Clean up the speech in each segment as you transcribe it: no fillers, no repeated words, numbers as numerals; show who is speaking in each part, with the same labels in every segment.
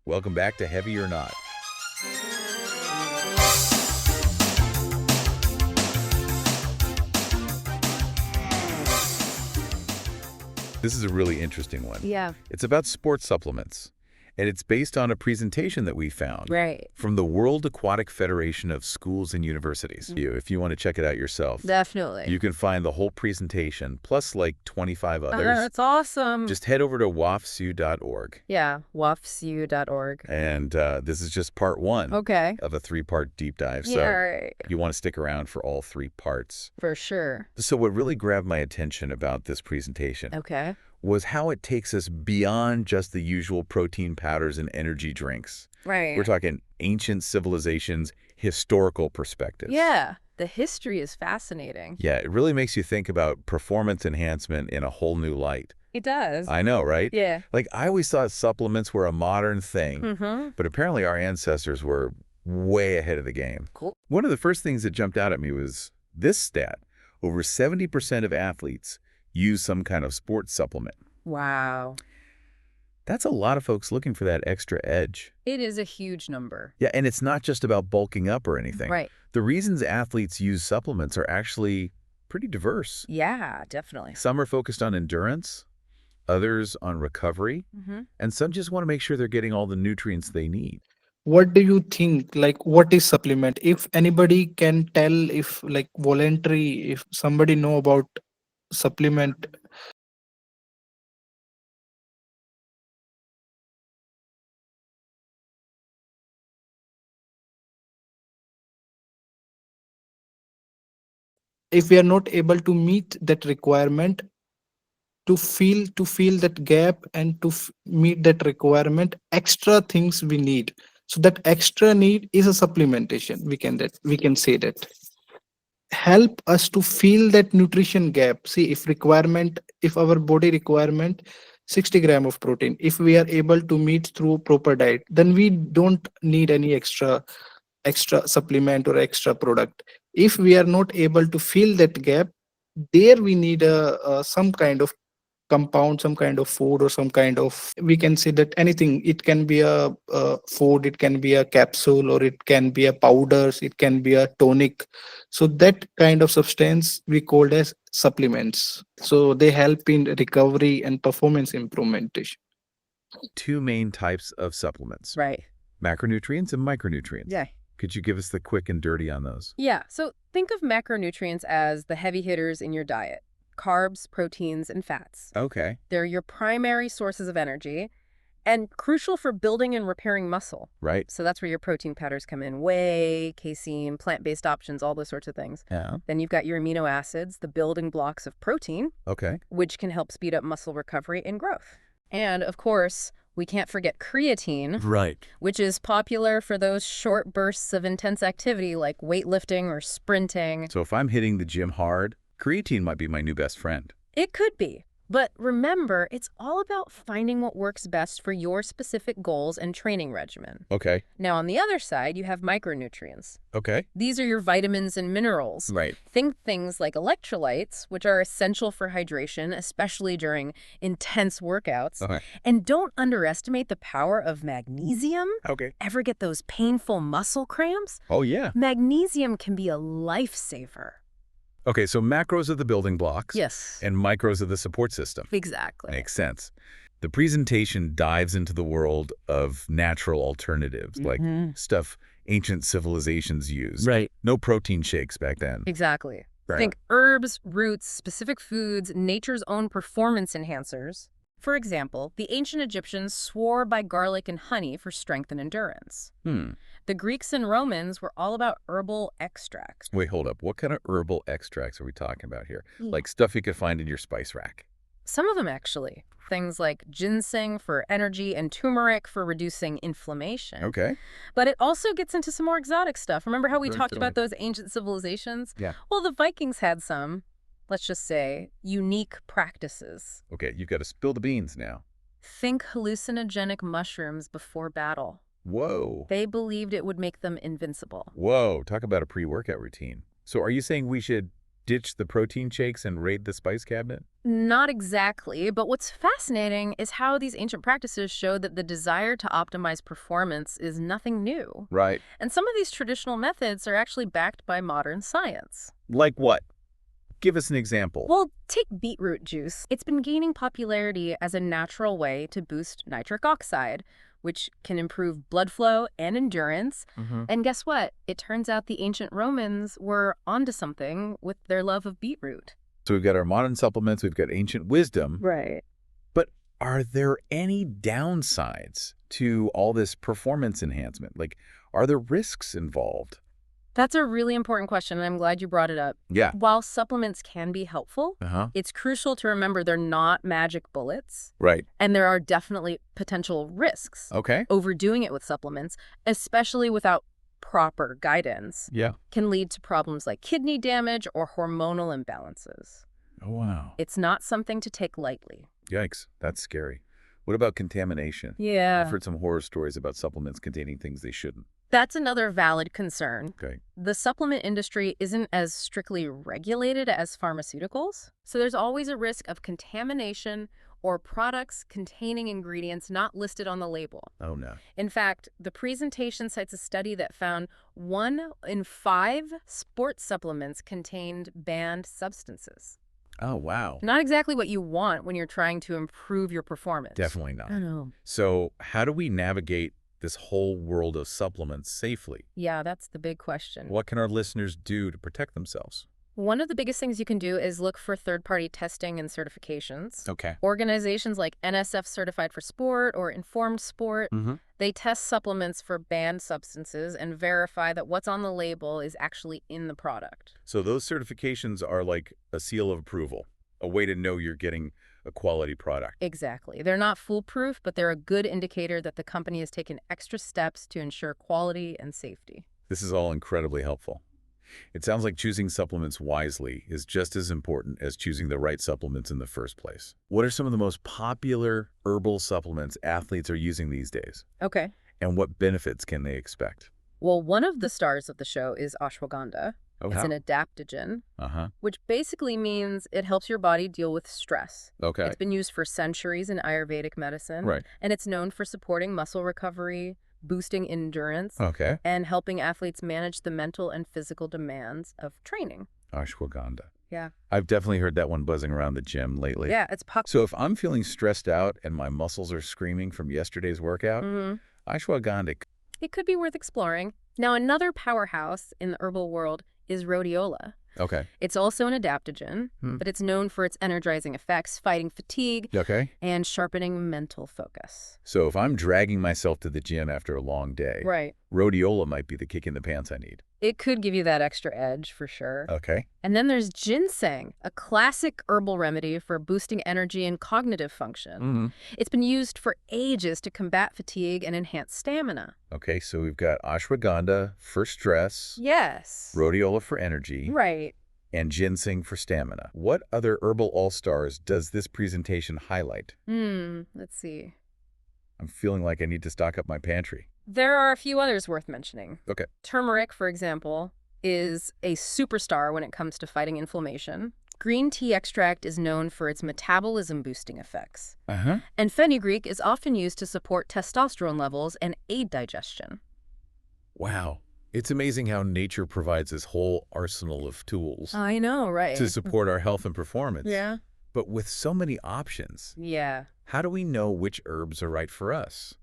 Speaker 1: Welcome back to Heavy or Not. This is a really interesting one.
Speaker 2: Yeah.
Speaker 1: It's about sports supplements, and it's based on a presentation that we found
Speaker 2: Right.
Speaker 1: from the World Aquatic Federation of Schools and Universities. If you want to check it out yourself,
Speaker 2: Definitely.
Speaker 1: you can find the whole presentation, plus like 25 others.
Speaker 2: That's awesome.
Speaker 1: Just head over to wafsu.org.
Speaker 2: Yeah, wafsu.org.
Speaker 1: And this is just part one
Speaker 2: Okay.
Speaker 1: of a 3-part deep dive. So
Speaker 2: Yeah, right.
Speaker 1: you want to stick around for all 3 parts.
Speaker 2: For sure.
Speaker 1: So what really grabbed my attention about this presentation
Speaker 2: Okay.
Speaker 1: was how it takes us beyond just the usual protein powders and energy drinks.
Speaker 2: Right.
Speaker 1: We're talking ancient civilizations, historical perspectives.
Speaker 2: Yeah. The history is fascinating.
Speaker 1: Yeah, it really makes you think about performance enhancement in a whole new light.
Speaker 2: It does.
Speaker 1: I know, right?
Speaker 2: Yeah.
Speaker 1: Like, I always thought supplements were a modern thing,
Speaker 2: Mm-hmm.
Speaker 1: but apparently our ancestors were way ahead of the game.
Speaker 2: Cool.
Speaker 1: One of the first things that jumped out at me was this stat. Over 70% of athletes use some kind of sports supplement.
Speaker 2: Wow.
Speaker 1: That's a lot of folks looking for that extra edge.
Speaker 2: It is a huge number.
Speaker 1: Yeah, and it's not just about bulking up or anything.
Speaker 2: Right.
Speaker 1: The reasons athletes use supplements are actually pretty diverse.
Speaker 2: Yeah, definitely.
Speaker 1: Some are focused on endurance, others on recovery,
Speaker 2: Mm-hmm.
Speaker 1: and some just want to make sure they're getting all the nutrients they need.
Speaker 3: What do you think, like what is supplement? If anybody can tell, if like voluntary, if somebody know about supplement. If we are not able to meet that requirement, to fill that gap and meet that requirement, extra things we need. So that extra need is a supplementation, we can say that help us to fill that nutrition gap. See, if our body requirement 60 gram of protein, if we are able to meet through proper diet, then we don't need any extra supplement or extra product. If we are not able to fill that gap, there we need some kind of compound, some kind of food, or some kind of, we can say that anything. It can be a food, it can be a capsule, or it can be a powders, it can be a tonic. So that kind of substance we called as supplements. So they help in recovery and performance implementation.
Speaker 1: 2 main types of supplements,
Speaker 2: Right.
Speaker 1: macronutrients and micronutrients.
Speaker 2: Yeah.
Speaker 1: Could you give us the quick and dirty on those?
Speaker 2: Yeah. So think of macronutrients as the heavy hitters in your diet. Carbs, proteins, and fats.
Speaker 1: Okay.
Speaker 2: They're your primary sources of energy and crucial for building and repairing muscle.
Speaker 1: Right.
Speaker 2: So that's where your protein powders come in. Whey, casein, plant-based options, all those sorts of things.
Speaker 1: Yeah.
Speaker 2: Then you've got your amino acids, the building blocks of protein,
Speaker 1: Okay.
Speaker 2: which can help speed up muscle recovery and growth. And of course, we can't forget creatine,
Speaker 1: Right.
Speaker 2: which is popular for those short bursts of intense activity like weightlifting or sprinting.
Speaker 1: So if I'm hitting the gym hard, creatine might be my new best friend.
Speaker 2: It could be. But remember, it's all about finding what works best for your specific goals and training regimen.
Speaker 1: Okay.
Speaker 2: Now, on the other side, you have micronutrients.
Speaker 1: Okay.
Speaker 2: These are your vitamins and minerals.
Speaker 1: Right.
Speaker 2: Think things like electrolytes, which are essential for hydration, especially during intense workouts.
Speaker 1: Okay.
Speaker 2: And don't underestimate the power of magnesium.
Speaker 1: Okay.
Speaker 2: Ever get those painful muscle cramps?
Speaker 1: Oh, yeah.
Speaker 2: Magnesium can be a lifesaver.
Speaker 1: Okay, so macros are the building blocks.
Speaker 2: Yes.
Speaker 1: And micros are the support system.
Speaker 2: Exactly.
Speaker 1: Makes sense. The presentation dives into the world of natural alternatives, like stuff ancient civilizations used.
Speaker 3: Right.
Speaker 1: No protein shakes back then.
Speaker 2: Exactly.
Speaker 1: Right.
Speaker 2: Think herbs, roots, specific foods, nature's own performance enhancers. For example, the ancient Egyptians swore by garlic and honey for strength and endurance. The Greeks and Romans were all about herbal extracts.
Speaker 1: Wait, hold up. What kind of herbal extracts are we talking about here? Like stuff you could find in your spice rack.
Speaker 2: Some of them, actually. Things like ginseng for energy and turmeric for reducing inflammation.
Speaker 1: Okay.
Speaker 2: But it also gets into some more exotic stuff. Remember how we
Speaker 1: Very
Speaker 2: talked
Speaker 1: good.
Speaker 2: about those ancient civilizations?
Speaker 1: Yeah.
Speaker 2: Well, the Vikings had some, let's just say, unique practices.
Speaker 1: Okay, you've got to spill the beans now.
Speaker 2: Think hallucinogenic mushrooms before battle.
Speaker 1: Whoa.
Speaker 2: They believed it would make them invincible.
Speaker 1: Whoa, talk about a pre-workout routine. So are you saying we should ditch the protein shakes and raid the spice cabinet?
Speaker 2: Not exactly, but what's fascinating is how these ancient practices show that the desire to optimize performance is nothing new.
Speaker 1: Right.
Speaker 2: And some of these traditional methods are actually backed by modern science.
Speaker 1: Like what? Give us an example.
Speaker 2: Well, take beetroot juice. It's been gaining popularity as a natural way to boost nitric oxide, which can improve blood flow and endurance. And guess what? It turns out the ancient Romans were onto something with their love of beetroot.
Speaker 1: So we've got our modern supplements, we've got ancient wisdom.
Speaker 2: Right.
Speaker 1: But are there any downsides to all this performance enhancement? Like, are there risks involved?
Speaker 2: That's a really important question, and I'm glad you brought it up.
Speaker 1: Yeah.
Speaker 2: While supplements can be helpful, it's crucial to remember they're not magic bullets.
Speaker 1: Right.
Speaker 2: And there are definitely potential risks.
Speaker 1: Okay.
Speaker 2: Overdoing it with supplements, especially without proper guidance, can lead to problems like kidney damage or hormonal imbalances.
Speaker 1: Oh, wow.
Speaker 2: It's not something to take lightly.
Speaker 1: Yikes. That's scary. What about contamination?
Speaker 2: Yeah.
Speaker 1: I've heard some horror stories about supplements containing things they shouldn't.
Speaker 2: That's another valid concern.
Speaker 1: Okay.
Speaker 2: The supplement industry isn't as strictly regulated as pharmaceuticals, so there's always a risk of contamination or products containing ingredients not listed on the label.
Speaker 1: Oh, no.
Speaker 2: In fact, the presentation cites a study that found 1 in 5 sports supplements contained banned substances.
Speaker 1: Oh, wow.
Speaker 2: Not exactly what you want when you're trying to improve your performance.
Speaker 1: Definitely not.
Speaker 2: I know.
Speaker 1: So how do we navigate this whole world of supplements safely?
Speaker 2: Yeah, that's the big question.
Speaker 1: What can our listeners do to protect themselves?
Speaker 2: One of the biggest things you can do is look for third-party testing and certifications.
Speaker 1: Okay.
Speaker 2: Organizations like NSF Certified for Sport or Informed Sport, they test supplements for banned substances and verify that what's on the label is actually in the product.
Speaker 1: So those certifications are like a seal of approval, a way to know you're getting a quality product.
Speaker 2: Exactly. They're not foolproof, but they're a good indicator that the company has taken extra steps to ensure quality and safety.
Speaker 1: This is all incredibly helpful. It sounds like choosing supplements wisely is just as important as choosing the right supplements in the first place. What are some of the most popular herbal supplements athletes are using these days?
Speaker 2: Okay.
Speaker 1: And what benefits can they expect?
Speaker 2: Well, one of the stars of the show is ashwagandha.
Speaker 1: Oh,
Speaker 2: It's
Speaker 1: how?
Speaker 2: an adaptogen,
Speaker 1: Uh-huh.
Speaker 2: which basically means it helps your body deal with stress.
Speaker 1: Okay.
Speaker 2: It's been used for centuries in Ayurvedic medicine.
Speaker 1: Right.
Speaker 2: And it's known for supporting muscle recovery, boosting endurance,
Speaker 1: Okay.
Speaker 2: and helping athletes manage the mental and physical demands of training.
Speaker 1: Ashwagandha.
Speaker 2: Yeah.
Speaker 1: I've definitely heard that one buzzing around the gym lately.
Speaker 2: Yeah, it's
Speaker 1: So if I'm feeling stressed out and my muscles are screaming from yesterday's workout, ashwagandha.
Speaker 2: It could be worth exploring. Now, another powerhouse in the herbal world is rhodiola.
Speaker 1: Okay.
Speaker 2: It's also an adaptogen, but it's known for its energizing effects, fighting fatigue,
Speaker 1: Okay.
Speaker 2: and sharpening mental focus.
Speaker 1: So if I'm dragging myself to the gym after a long day,
Speaker 2: Right.
Speaker 1: rhodiola might be the kick in the pants I need.
Speaker 2: It could give you that extra edge for sure.
Speaker 1: Okay.
Speaker 2: And then there's ginseng, a classic herbal remedy for boosting energy and cognitive function. It's been used for ages to combat fatigue and enhance stamina.
Speaker 1: Okay, so we've got ashwagandha for stress,
Speaker 2: Yes.
Speaker 1: rhodiola for energy,
Speaker 2: Right.
Speaker 1: and ginseng for stamina. What other herbal all-stars does this presentation highlight?
Speaker 2: Let's see.
Speaker 1: I'm feeling like I need to stock up my pantry.
Speaker 2: There are a few others worth mentioning.
Speaker 1: Okay.
Speaker 2: Turmeric, for example, is a superstar when it comes to fighting inflammation. Green tea extract is known for its metabolism-boosting effects. And fenugreek is often used to support testosterone levels and aid digestion.
Speaker 1: Wow. It's amazing how nature provides this whole arsenal of tools
Speaker 2: I know, right?
Speaker 1: to support our health and performance.
Speaker 2: Yeah.
Speaker 1: But with so many options,
Speaker 2: Yeah,
Speaker 1: how do we know which herbs are right for us?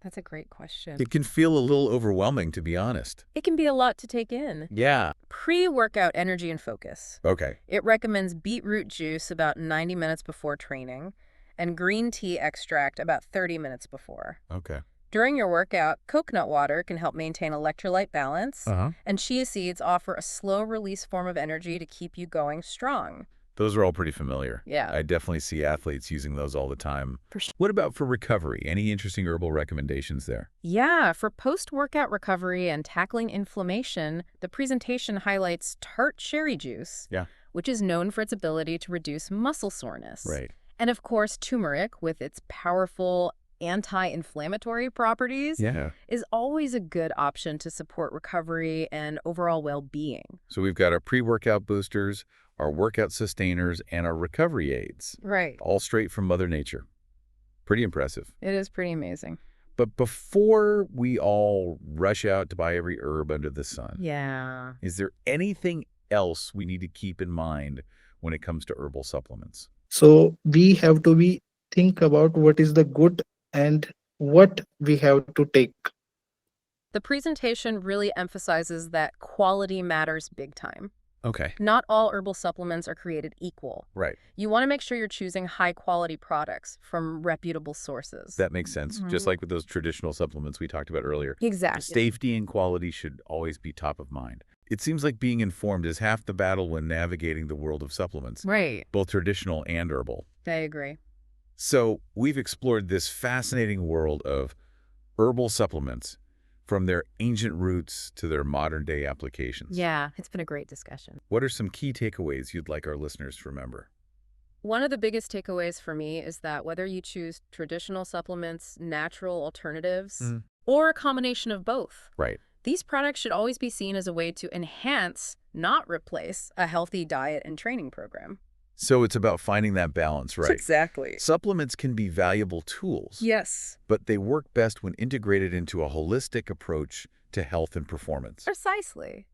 Speaker 2: that's a great question.
Speaker 1: It can feel a little overwhelming, to be honest.
Speaker 2: It can be a lot to take in.
Speaker 1: Yeah.
Speaker 2: Pre-workout energy and focus.
Speaker 1: Okay.
Speaker 2: It recommends beetroot juice about 90 minutes before training and green tea extract about 30 minutes before.
Speaker 1: Okay.
Speaker 2: During your workout, coconut water can help maintain electrolyte balance, and chia seeds offer a slow-release form of energy to keep you going strong.
Speaker 1: Those are all pretty familiar.
Speaker 2: Yeah.
Speaker 1: I definitely see athletes using those all the time.
Speaker 2: For sure.
Speaker 1: What about for recovery? Any interesting herbal recommendations there?
Speaker 2: Yeah, for post-workout recovery and tackling inflammation, the presentation highlights tart cherry juice, which is known for its ability to reduce muscle soreness.
Speaker 1: Right.
Speaker 2: And of course, turmeric with its powerful anti-inflammatory properties,
Speaker 1: Yeah.
Speaker 2: is always a good option to support recovery and overall well-being.
Speaker 1: So we've got our pre-workout boosters, our workout sustainers, and our recovery aids,
Speaker 2: Right.
Speaker 1: all straight from Mother Nature. Pretty impressive.
Speaker 2: It is pretty amazing.
Speaker 1: But before we all rush out to buy every herb under the sun,
Speaker 2: Yeah.
Speaker 1: is there anything else we need to keep in mind when it comes to herbal supplements?
Speaker 3: So we have to be think about what is the good and what we have to take.
Speaker 2: The presentation really emphasizes that quality matters big time.
Speaker 1: Okay.
Speaker 2: Not all herbal supplements are created equal.
Speaker 1: Right.
Speaker 2: You want to make sure you're choosing high-quality products from reputable sources.
Speaker 1: That makes sense. Just like with those traditional supplements we talked about earlier.
Speaker 2: Exactly.
Speaker 1: Safety and quality should always be top of mind. It seems like being informed is half the battle when navigating the world of supplements,
Speaker 2: Right.
Speaker 1: both traditional and herbal.
Speaker 2: I agree.
Speaker 1: So we've explored this fascinating world of herbal supplements, from their ancient roots to their modern-day applications.
Speaker 2: Yeah, it's been a great discussion.
Speaker 1: What are some key takeaways you'd like our listeners to remember?
Speaker 2: One of the biggest takeaways for me is that whether you choose traditional supplements, natural alternatives, or a combination of both,
Speaker 1: Right.
Speaker 2: these products should always be seen as a way to enhance, not replace, a healthy diet and training program.
Speaker 1: So it's about finding that balance, right?
Speaker 2: Exactly.
Speaker 1: Supplements can be valuable tools,
Speaker 2: Yes.
Speaker 1: but they work best when integrated into a holistic approach to health and performance.
Speaker 2: Precisely.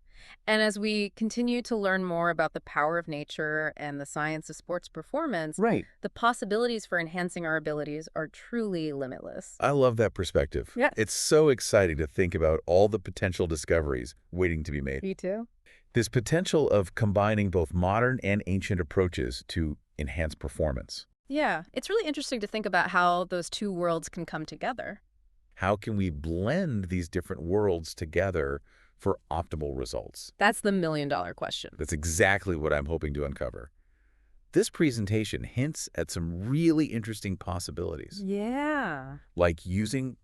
Speaker 2: And as we continue to learn more about the power of nature and the science of sports performance,
Speaker 1: Right.
Speaker 2: the possibilities for enhancing our abilities are truly limitless.
Speaker 1: I love that perspective.
Speaker 2: Yes.
Speaker 1: It's so exciting to think about all the potential discoveries waiting to be made.
Speaker 2: Me too.
Speaker 1: This potential of combining both modern and ancient approaches to enhance performance.
Speaker 2: Yeah, it's really interesting to think about how those two worlds can come together.
Speaker 1: How can we blend these different worlds together for optimal results?
Speaker 2: That's the million-dollar question.
Speaker 1: That's exactly what I'm hoping to uncover. This presentation hints at some really interesting possibilities,
Speaker 2: Yeah.
Speaker 1: like using,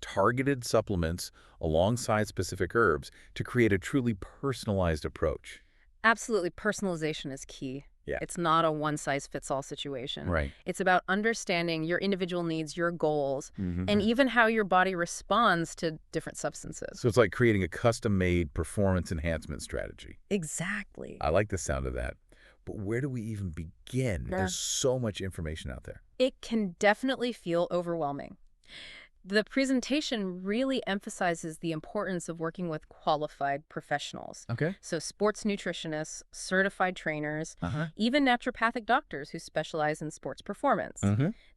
Speaker 1: targeted supplements alongside specific herbs to create a truly personalized approach.
Speaker 2: Absolutely. Personalization is key.
Speaker 1: Yeah.
Speaker 2: It's not a one-size-fits-all situation.
Speaker 1: Right.
Speaker 2: It's about understanding your individual needs, your goals, and even how your body responds to different substances.
Speaker 1: So it's like creating a custom-made performance enhancement strategy.
Speaker 2: Exactly.
Speaker 1: I like the sound of that. But where do we even begin?
Speaker 2: Yeah.
Speaker 1: There's so much information out there.
Speaker 2: It can definitely feel overwhelming. The presentation really emphasizes the importance of working with qualified professionals.
Speaker 1: Okay.
Speaker 2: So sports nutritionists, certified trainers,
Speaker 1: Uh-huh.
Speaker 2: even naturopathic doctors who specialize in sports performance.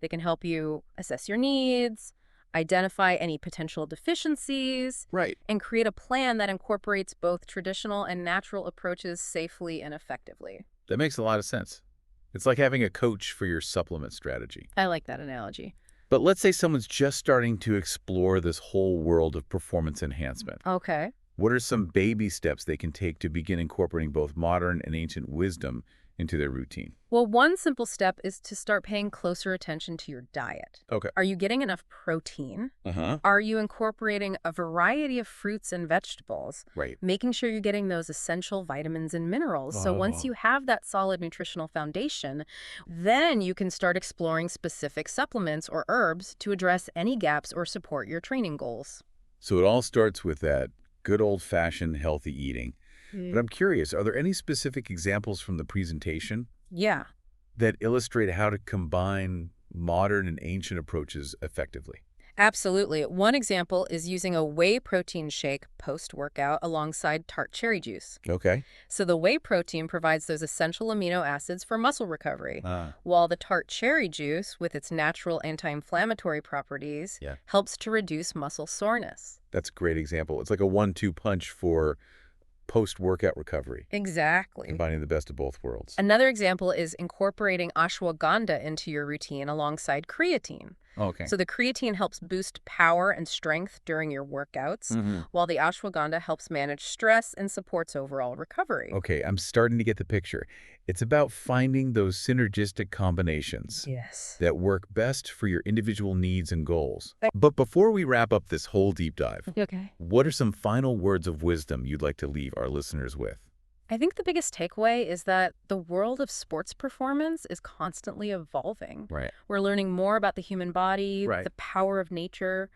Speaker 2: They can help you assess your needs, identify any potential deficiencies,
Speaker 1: Right.
Speaker 2: and create a plan that incorporates both traditional and natural approaches safely and effectively.
Speaker 1: That makes a lot of sense. It's like having a coach for your supplement strategy.
Speaker 2: I like that analogy.
Speaker 1: But let's say someone's just starting to explore this whole world of performance enhancement.
Speaker 2: Okay.
Speaker 1: What are some baby steps they can take to begin incorporating both modern and ancient wisdom into their routine?
Speaker 2: Well, one simple step is to start paying closer attention to your diet.
Speaker 1: Okay.
Speaker 2: Are you getting enough protein?
Speaker 1: Uh-huh.
Speaker 2: Are you incorporating a variety of fruits and vegetables?
Speaker 1: Right.
Speaker 2: Making sure you're getting those essential vitamins and minerals. So once you have that solid nutritional foundation, then you can start exploring specific supplements or herbs to address any gaps or support your training goals.
Speaker 1: So it all starts with that good old-fashioned healthy eating. But I'm curious, are there any specific examples from the presentation
Speaker 2: Yeah.
Speaker 1: that illustrate how to combine modern and ancient approaches effectively?
Speaker 2: Absolutely. One example is using a whey protein shake post-workout alongside tart cherry juice.
Speaker 1: Okay.
Speaker 2: So the whey protein provides those essential amino acids for muscle recovery, while the tart cherry juice, with its natural anti-inflammatory properties,
Speaker 1: Yeah.
Speaker 2: helps to reduce muscle soreness.
Speaker 1: That's a great example. It's like a 1-2 punch for post-workout recovery,
Speaker 2: Exactly.
Speaker 1: combining the best of both worlds.
Speaker 2: Another example is incorporating ashwagandha into your routine alongside creatine.
Speaker 1: Okay.
Speaker 2: So the creatine helps boost power and strength during your workouts, while the ashwagandha helps manage stress and supports overall recovery.
Speaker 1: Okay, I'm starting to get the picture. It's about finding those synergistic combinations
Speaker 2: Yes.
Speaker 1: that work best for your individual needs and goals. But before we wrap up this whole deep dive,
Speaker 2: Okay.
Speaker 1: what are some final words of wisdom you'd like to leave our listeners with?
Speaker 2: I think the biggest takeaway is that the world of sports performance is constantly evolving.
Speaker 1: Right.
Speaker 2: We're learning more about the human body,
Speaker 1: Right.
Speaker 2: the power of nature,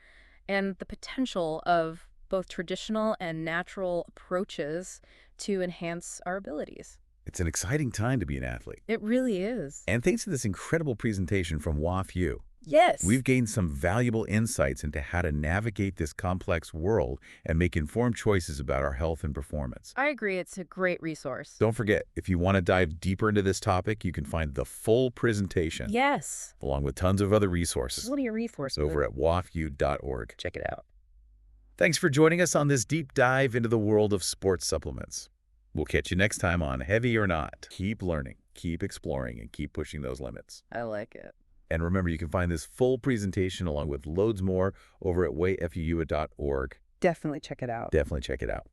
Speaker 2: and the potential of both traditional and natural approaches to enhance our abilities.
Speaker 1: It's an exciting time to be an athlete.
Speaker 2: It really is.
Speaker 1: And thanks to this incredible presentation from WAFU,
Speaker 2: Yes.
Speaker 1: we've gained some valuable insights into how to navigate this complex world and make informed choices about our health and performance.
Speaker 2: I agree. It's a great resource.
Speaker 1: Don't forget, if you want to dive deeper into this topic, you can find the full presentation,
Speaker 2: Yes.
Speaker 1: along with tons of other resources,
Speaker 2: Plenty of resources.
Speaker 1: over at wafu.org.
Speaker 2: Check it out.
Speaker 1: Thanks for joining us on this deep dive into the world of sports supplements. We'll catch you next time on Heavy or Not. Keep learning, keep exploring, and keep pushing those limits.
Speaker 2: I like it.
Speaker 1: And remember, you can find this full presentation along with loads more over at wayfuu.org.
Speaker 2: Definitely check it out.
Speaker 1: Definitely check it out.